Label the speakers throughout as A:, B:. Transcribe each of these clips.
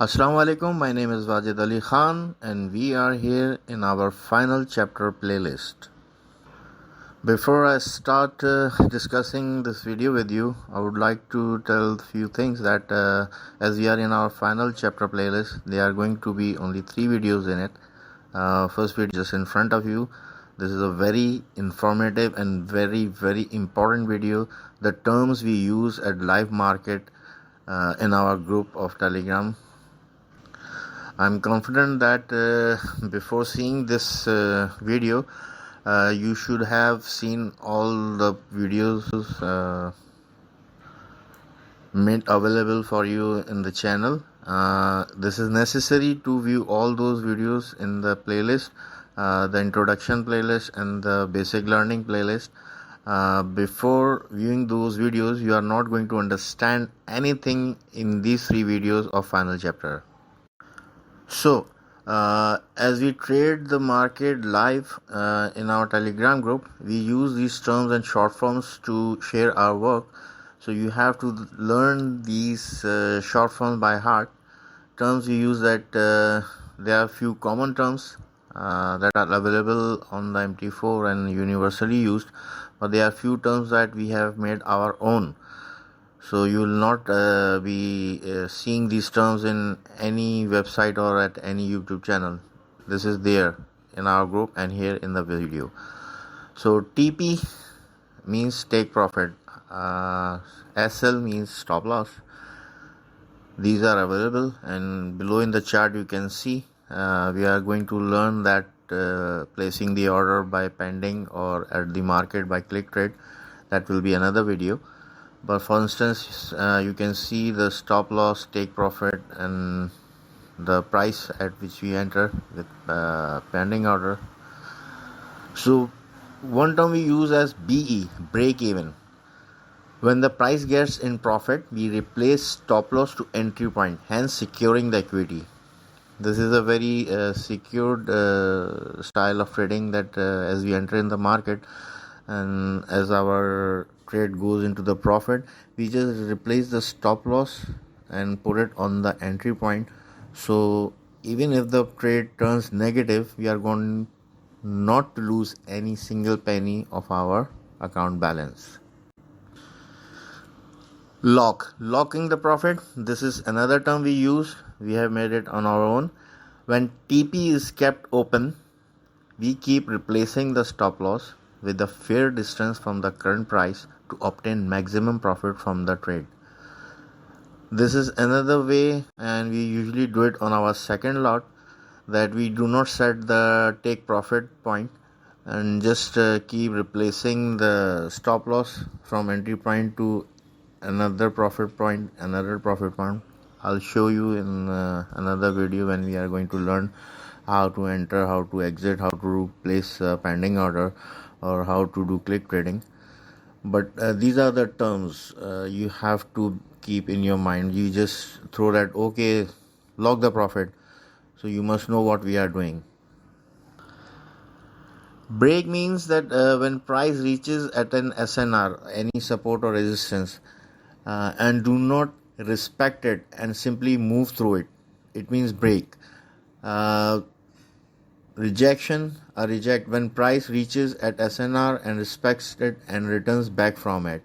A: Assalamu alaikum, my name is Wajid Ali Khan and we are here in our final chapter playlist. Before I start discussing this video with you, I would like to tell a few things that as we are in our final chapter playlist, there are going to be only 3 videos in it. First video just in front of you. This is a very informative and very important video. The terms we use at live market in our group of Telegram. I'm confident that before seeing this video, you should have seen all the videos made available for you in the channel. This is necessary to view all those videos in the playlist, the introduction playlist and the basic learning playlist. Before viewing those videos, you are not going to understand anything in these 3 videos of final chapter. So, as we trade the market live in our Telegram group, we use these terms and short forms to share our work. So you have to learn these short forms by heart. Terms we use that there are few common terms that are available on the MT4 and universally used, but there are few terms that we have made our own. So you will not be seeing these terms in any website or at any YouTube channel. This is there in our group and here in the video. So TP means take profit. SL means stop loss. These are available, and below in the chart you can see we are going to learn that placing the order by pending or at the market by click trade. That will be another video. But for instance, you can see the stop loss, take profit and the price at which we enter with pending order. So one term we use as BE, break even. When the price gets in profit, we replace stop loss to entry point, hence securing the equity. This is a very secured style of trading that as we enter in the market and as our trade goes into the profit, we just replace the stop loss and put it on the entry point. So even if the trade turns negative, we are going not to lose any single penny of our account balance. Locking the profit. This is another term we use. We have made it on our own. When TP is kept open, we keep replacing the stop loss with a fair distance from the current price to obtain maximum profit from the trade. This is another way, and we usually do it on our second lot, that we do not set the take profit point and just keep replacing the stop loss from entry point to another profit point. I'll show you in another video when we are going to learn how to enter, how to exit, how to place a pending order, or how to do click trading. But these are the terms you have to keep in your mind. You just throw that, okay, lock the profit. So you must know what we are doing. Break means that when price reaches at an SNR, any support or resistance, and do not respect it and simply move through it, it means break. Rejection, a reject when price reaches at SNR and respects it and returns back from it.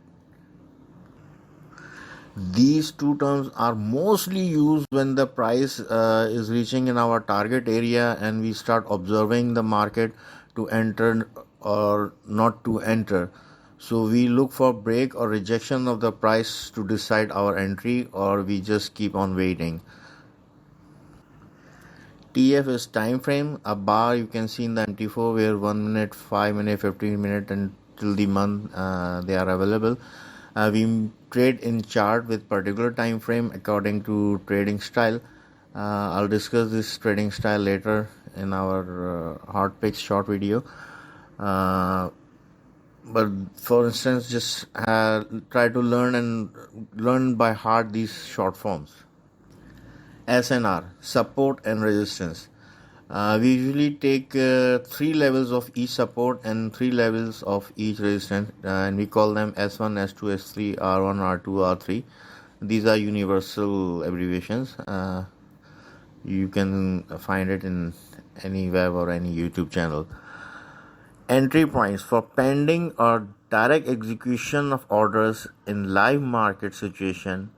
A: These two terms are mostly used when the price is reaching in our target area and we start observing the market to enter or not to enter. So we look for break or rejection of the price to decide our entry, or we just keep on waiting. TF is time frame, a bar you can see in the MT4 where 1 minute, 5 minute, 15 minute until the month they are available. We trade in chart with particular time frame according to trading style. I'll discuss this trading style later in our hot picks short video. But for instance, just try to learn by heart these short forms. SNR, support and resistance. We usually take 3 levels of each support and 3 levels of each resistance, and we call them S1, S2, S3, R1, R2, R3. These are universal abbreviations. You can find it in any web or any YouTube channel. Entry points for pending or direct execution of orders in live market situation.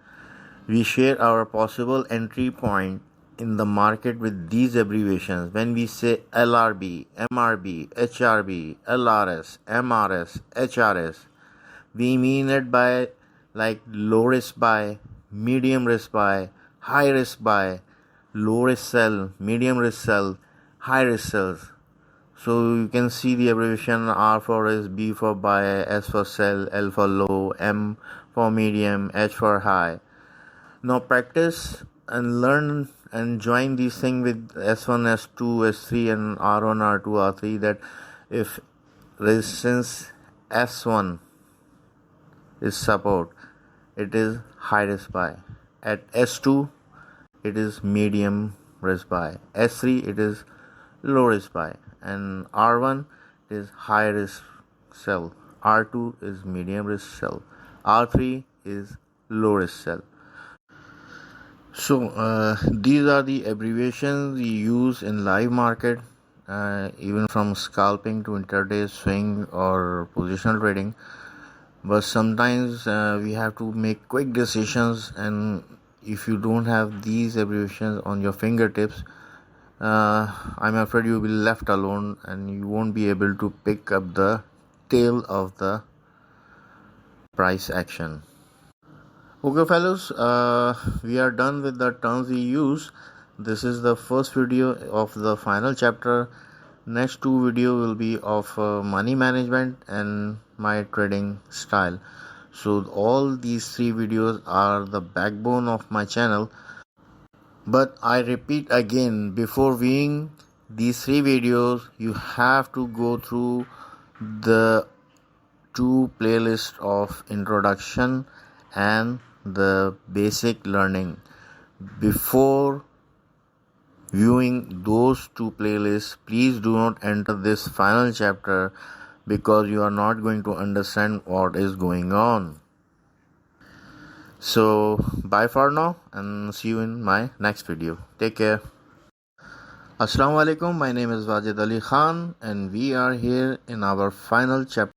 A: We share our possible entry point in the market with these abbreviations. When we say LRB, MRB, HRB, LRS, MRS, HRS, we mean it by like low risk buy, medium risk buy, high risk buy, low risk sell, medium risk sell, high risk sells. So you can see the abbreviation R for risk, B for buy, S for sell, L for low, M for medium, H for high. Now practice and learn and join these things with S1, S2, S3 and R1, R2, R3, that if resistance S1 is support, it is high risk buy. At S2 it is medium risk buy. S3 it is low risk buy, and R1 is high risk sell. R2 is medium risk sell. R3 is low risk sell. So these are the abbreviations we use in live market, even from scalping to intraday swing or positional trading. But sometimes we have to make quick decisions, and if you don't have these abbreviations on your fingertips, I'm afraid you will be left alone and you won't be able to pick up the tail of the price action. Okay fellows, we are done with the terms we use. This is the first video of the final chapter. Next two video will be of money management and my trading style. So all these three videos are the backbone of my channel. But I repeat again, before viewing these three videos, you have to go through the two playlists of introduction and the basic learning. Before viewing those two playlists, please do not enter this final chapter, because you are not going to understand what is going on. So bye for now and see you in my next video. Take care. Assalamu alaikum. My name is Wajid Ali Khan and we are here in our final chapter.